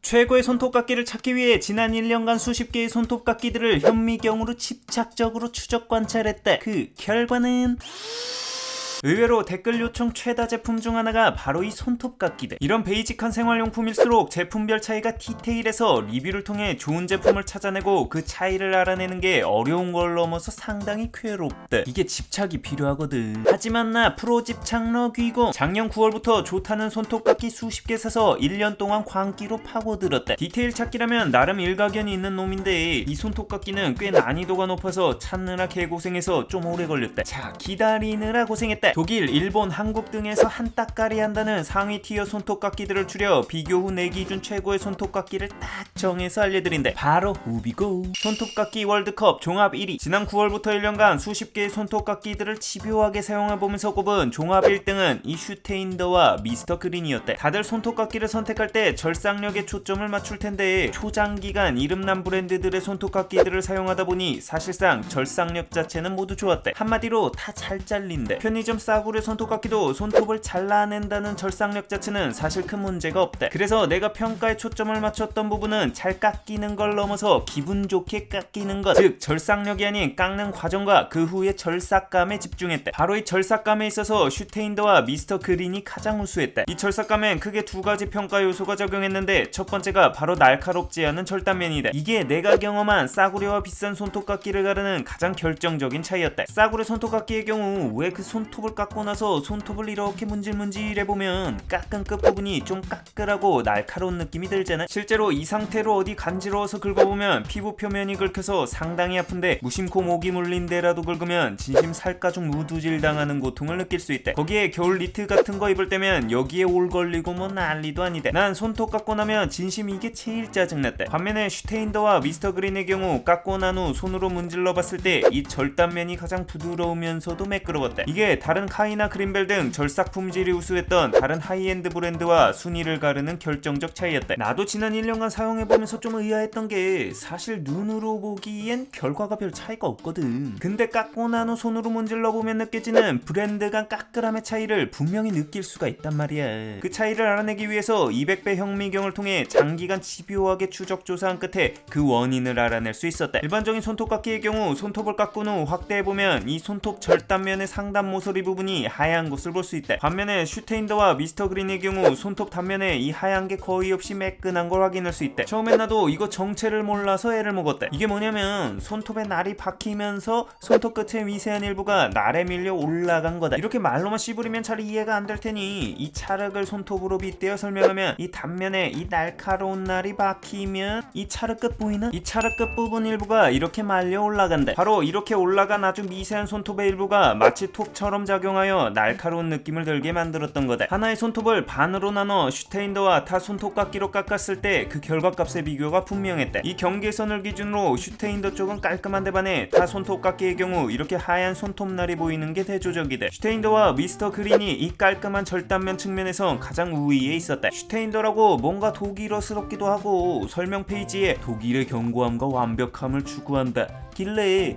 최고의 손톱깎이를 찾기 위해 지난 1년간 수십 개의 손톱깎이들을 현미경으로 집착적으로 추적 관찰했다. 그 결과는 의외로 댓글 요청 최다 제품 중 하나가 바로 이 손톱깎이들. 이런 베이직한 생활용품일수록 제품별 차이가 디테일해서 리뷰를 통해 좋은 제품을 찾아내고 그 차이를 알아내는 게 어려운 걸 넘어서 상당히 쾌롭다. 이게 집착이 필요하거든. 하지만 나 프로 집착러 귀공. 작년 9월부터 좋다는 손톱깎이 수십 개 사서 1년 동안 광기로 파고들었다. 디테일 찾기라면 나름 일가견이 있는 놈인데 이 손톱깎이는 꽤 난이도가 높아서 찾느라 개고생해서 좀 오래 걸렸다. 자, 기다리느라 고생했다. 독일, 일본, 한국 등에서 한 따까리 한다는 상위 티어 손톱깎이들을 추려 비교 후 내 기준 최고의 손톱깎이를 딱 정해서 알려드린다. 바로 우비고. 손톱깎이 월드컵 종합 1위. 지난 9월부터 1년간 수십 개의 손톱깎이들을 집요하게 사용해보면서 꼽은 종합 1등은 이 슈테인더와 미스터 그린이었다. 다들 손톱깎이를 선택할 때 절삭력에 초점을 맞출 텐데 초장기간 이름난 브랜드들의 손톱깎이들을 사용하다 보니 사실상 절삭력 자체는 모두 좋았대. 한마디로 다 잘 잘린대. 편의점 싸구려 손톱깎이도 손톱을 잘라낸다는 절삭력 자체는 사실 큰 문제가 없다. 그래서 내가 평가에 초점을 맞췄던 부분은 잘 깎이는 걸 넘어서 기분 좋게 깎이는 것, 즉 절삭력이 아닌 깎는 과정과 그 후의 절삭감에 집중했다. 바로 이 절삭감에 있어서 슈테인더와 미스터 그린이 가장 우수했다. 이 절삭감엔 크게 두 가지 평가 요소가 적용했는데 첫 번째가 바로 날카롭지 않은 절단면이다. 이게 내가 경험한 싸구려와 비싼 손톱깎이를 가르는 가장 결정적인 차이였다. 싸구려 손톱깎이의 경우 왜 그 손톱을 깎고 나서 손톱을 이렇게 문질문질해보면 깎은 끝부분이 좀 까끌하고 날카로운 느낌이 들잖아. 실제로 이 상태로 어디 간지러워서 긁어보면 피부 표면이 긁혀서 상당히 아픈데 무심코 목이 물린 데라도 긁으면 진심 살가죽 무두질 당하는 고통을 느낄 수 있대. 거기에 겨울 니트 같은 거 입을 때면 여기에 올 걸리고 뭐 난리도 아니다. 난 손톱 깎고 나면 진심 이게 제일 짜증났대. 반면에 슈테인더와 미스터 그린의 경우 깎고 난 후 손으로 문질러 봤을 때 이 절단면이 가장 부드러우면서도 매끄러웠대. 이게 다른 카이나 그린벨 등 절삭 품질이 우수했던 다른 하이엔드 브랜드와 순위를 가르는 결정적 차이였다. 나도 지난 1년간 사용해보면서 좀 의아했던 게 사실 눈으로 보기엔 결과가 별 차이가 없거든. 근데 깎고 난 후 손으로 문질러 보면 느껴지는 브랜드 간 까끌함의 차이를 분명히 느낄 수가 있단 말이야. 그 차이를 알아내기 위해서 200배 현미경을 통해 장기간 집요하게 추적 조사한 끝에 그 원인을 알아낼 수 있었다. 일반적인 손톱깎이의 경우 손톱을 깎은 후 확대해보면 이 손톱 절단면의 상단 모서리 부분이 하얀 것을 볼 수 있다. 반면에 슈테인더와 미스터 그린의 경우 손톱 단면에 이 하얀 게 거의 없이 매끈한 걸 확인할 수 있다. 처음엔 나도 이거 정체를 몰라서 애를 먹었다. 이게 뭐냐면 손톱에 날이 박히면서 손톱 끝의 미세한 일부가 날에 밀려 올라간 거다. 이렇게 말로만 씹으리면 잘 이해가 안 될 테니 이 찰흙을 손톱으로 빗대어 설명하면 이 단면에 이 날카로운 날이 박히면 이 찰흙 끝 보이나? 이 찰흙 끝 부분 일부가 이렇게 말려 올라간다. 바로 이렇게 올라간 아주 미세한 손톱의 일부가 마치 톱처럼 작용하여 날카로운 느낌을 들게 만들었던 거다. 하나의 손톱을 반으로 나눠 슈테인더와 타 손톱깎이로 깎았을 때 그 결과값의 비교가 분명했다. 이 경계선을 기준으로 슈테인더 쪽은 깔끔한데 반해 타 손톱깎이의 경우 이렇게 하얀 손톱날이 보이는 게 대조적이다. 슈테인더와 미스터 그린이 이 깔끔한 절단면 측면에선 가장 우위에 있었다. 슈테인더라고 뭔가 독일어스럽기도 하고 설명 페이지에 독일의 견고함과 완벽함을 추구한다 길래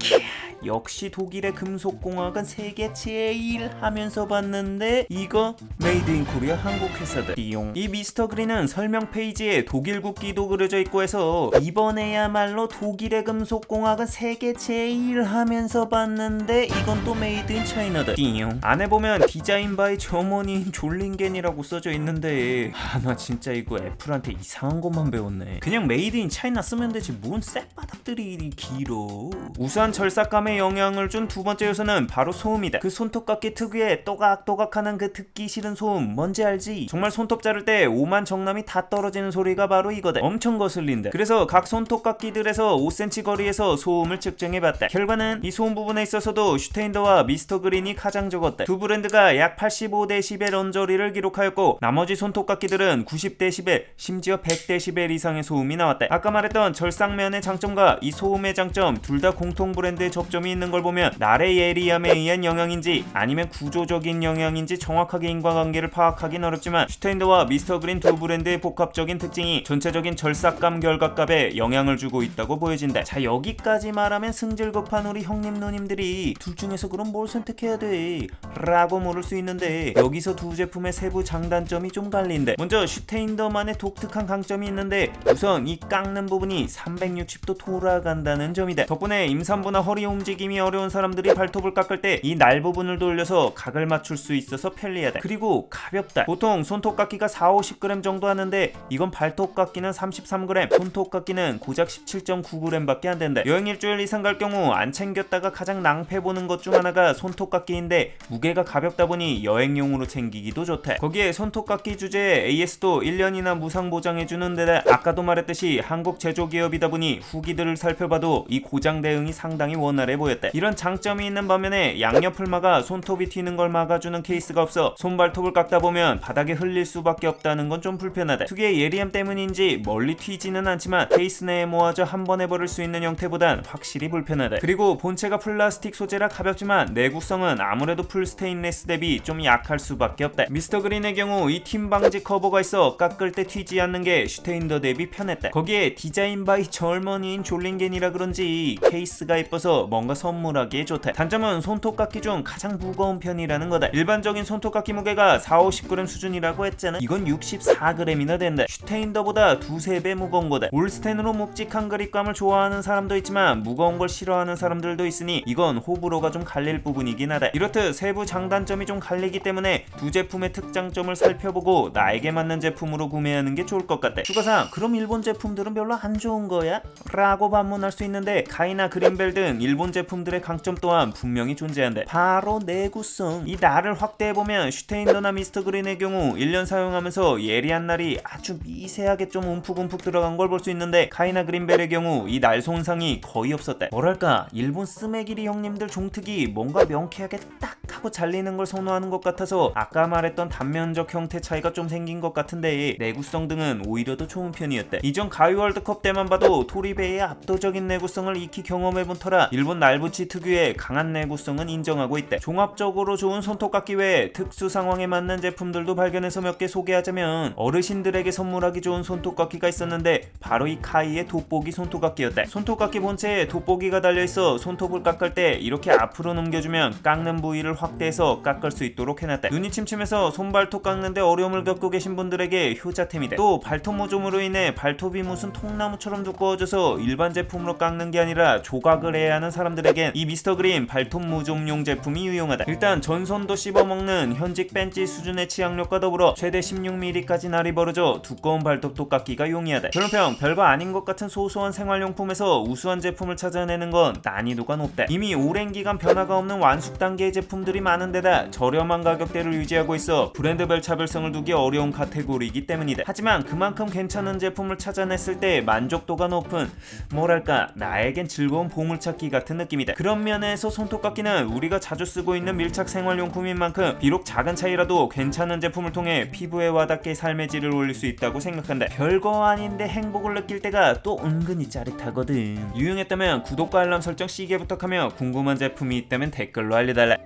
역시 독일의 금속공학은 세계 제일 하면서 봤는데 이거 메이드 인 코리아 한국 회사다. 띠용. 이 미스터 그린은 설명 페이지에 독일 국기도 그려져 있고 해서 이번에야말로 독일의 금속공학은 세계 제일 하면서 봤는데 이건 또 메이드 인 차이나다. 띠용. 안에 보면 디자인 바이 점원인 졸링겐이라고 써져 있는데 나 진짜 이거 애플한테 이상한 것만 배웠네. 그냥 메이드 인 차이나 쓰면 되지 뭔 쌔바닥들이 길어. 우수한 절삭감에 영향을 준 두 번째 요소는 바로 소음이다. 그 손톱깎이 특유의 또각또각하는 그 듣기 싫은 소음 뭔지 알지? 정말 손톱 자를 때 오만 정남이 다 떨어지는 소리가 바로 이거다. 엄청 거슬린다. 그래서 각 손톱깎이들에서 5cm 거리에서 소음을 측정해봤다. 결과는 이 소음 부분에 있어서도 슈테인더와 미스터 그린이 가장 적었다. 두 브랜드가 약 85dB 언저리를 기록하였고 나머지 손톱깎이들은 90dB 심지어 100dB 이상의 소음이 나왔다. 아까 말했던 절삭면의 장점과 이 소음의 장점 둘 다 공통 브랜드에 접점 장단점이 있는 걸 보면 날의 예리함에 의한 영향인지 아니면 구조적인 영향인지 정확하게 인과관계를 파악하긴 어렵지만 슈테인더와 미스터 그린 두 브랜드의 복합적인 특징이 전체적인 절삭감 결과값에 영향을 주고 있다고 보여진다. 자, 여기까지 말하면 승질급한 우리 형님 누님들이 둘 중에서 그럼 뭘 선택해야 돼? 라고 물을 수 있는데 여기서 두 제품의 세부 장단점이 좀 갈린데, 먼저 슈테인더만의 독특한 강점이 있는데 우선 이 깎는 부분이 360도 돌아간다는 점이다. 덕분에 임산부나 허리 움직임이 어려운 사람들이 발톱을 깎을 때 이 날 부분을 돌려서 각을 맞출 수 있어서 편리하다. 그리고 가볍다. 보통 손톱 깎기가 4-50g 정도 하는데 이건 발톱 깎기는 33g, 손톱 깎기는 고작 17.9g 밖에 안 된다. 여행 일주일 이상 갈 경우 안 챙겼다가 가장 낭패 보는 것 중 하나가 손톱 깎기인데 무게가 가볍다 보니 여행용으로 챙기기도 좋다. 거기에 손톱 깎기 주제에 AS도 1년이나 무상 보장해주는 데다 아까도 말했듯이 한국 제조기업이다 보니 후기들을 살펴봐도 이 고장 대응이 상당히 원활해 보였다. 이런 장점이 있는 반면에 양옆을 막아 손톱이 튀는 걸 막아주는 케이스가 없어 손발톱을 깎다 보면 바닥에 흘릴 수밖에 없다는 건 좀 불편하다. 특유의 예리함 때문인지 멀리 튀지는 않지만 케이스 내에 모아져 한 번에 버릴 수 있는 형태보단 확실히 불편하다. 그리고 본체가 플라스틱 소재라 가볍지만 내구성은 아무래도 풀 스테인레스 대비 좀 약할 수밖에 없다. 미스터 그린의 경우 이 팀 방지 커버가 있어 깎을 때 튀지 않는 게 슈테인더 대비 편했다. 거기에 디자인 바이 젊은이인 졸링겐이라 그런지 케이스가 예뻐서 뭔가 선물하기에 좋다. 단점은 손톱 깎기 중 가장 무거운 편이라는 거다. 일반적인 손톱 깎기 무게가 4-50g 수준이라고 했잖아. 이건 64g이나 된다. 슈테인더보다 2-3배 무거운 거다. 올스텐으로 묵직한 그립감을 좋아하는 사람도 있지만 무거운 걸 싫어하는 사람들도 있으니 이건 호불호가 좀 갈릴 부분이긴 하다. 이렇듯 세부 장단점이 좀 갈리기 때문에 두 제품의 특장점을 살펴보고 나에게 맞는 제품으로 구매하는 게 좋을 것 같다. 추가사항, 그럼 일본 제품들은 별로 안 좋은 거야? 라고 반문할 수 있는데 카이나 그린벨 등 일본 제품들의 강점 또한 분명히 존재한다. 바로 내구성. 이 날을 확대해보면 슈테인더나 미스터 그린의 경우 1년 사용하면서 예리한 날이 아주 미세하게 좀 움푹움푹 들어간 걸 볼 수 있는데 카이나 그린벨의 경우 이 날 손상이 거의 없었다. 뭐랄까, 일본 스메기리 형님들 종특이 뭔가 명쾌하게 딱 하고 잘리는 걸 선호하는 것 같아서 아까 말했던 단면적 형태 차이가 좀 생긴 것 같은데 내구성 등은 오히려 더 좋은 편이었다. 이전 가위 월드컵 때만 봐도 토리베이의 압도적인 내구성을 익히 경험해본 터라 일본 날붙이 특유의 강한 내구성은 인정하고 있다. 종합적으로 좋은 손톱 깎기 외에 특수 상황에 맞는 제품들도 발견해서 몇 개 소개하자면, 어르신들에게 선물하기 좋은 손톱 깎기가 있었는데 바로 이 카이의 돋보기 손톱 깎기였다. 손톱 깎기 본체에 돋보기가 달려있어 손톱을 깎을 때 이렇게 앞으로 넘겨주면 깎는 부위를 확대해서 깎을 수 있도록 해놨다. 눈이 침침해서 손발톱 깎는데 어려움을 겪고 계신 분들에게 효자템이다. 또 발톱 모종으로 인해 발톱이 무슨 통나무처럼 두꺼워져서 일반 제품으로 깎는 게 아니라 조각을 해야 하는 사람들에겐 이 미스터 그린 발톱 모종용 제품이 유용하다. 일단 전선도 씹어먹는 현직 벤치 수준의 치약력과 더불어 최대 16mm까지 날이 벌어져 두꺼운 발톱도 깎기가 용이하다. 결론평, 별거 아닌 것 같은 소소한 생활용품에서 우수한 제품을 찾아내는 건 난이도가 높다. 이미 오랜 기간 변화가 없는 완숙 단계의 제품들이 많은 데다 저렴한 가격대를 유지하고 있어 브랜드별 차별성을 두기 어려운 카테고리이기 때문이다. 하지만 그만큼 괜찮은 제품을 찾아냈을 때 만족도가 높은, 뭐랄까, 나에겐 즐거운 보물찾기 같은 느낌이다. 그런 면에서 손톱 깎기는 우리가 자주 쓰고 있는 밀착 생활용품인 만큼 비록 작은 차이라도 괜찮은 제품을 통해 피부에 와닿게 삶의 질을 올릴 수 있다고 생각한다. 별거 아닌데 행복을 느낄 때가 또 은근히 짜릿하거든. 유용했다면 구독과 알람 설정 시계 부탁하며 궁금한 제품이 있다면 댓글로 알려달라.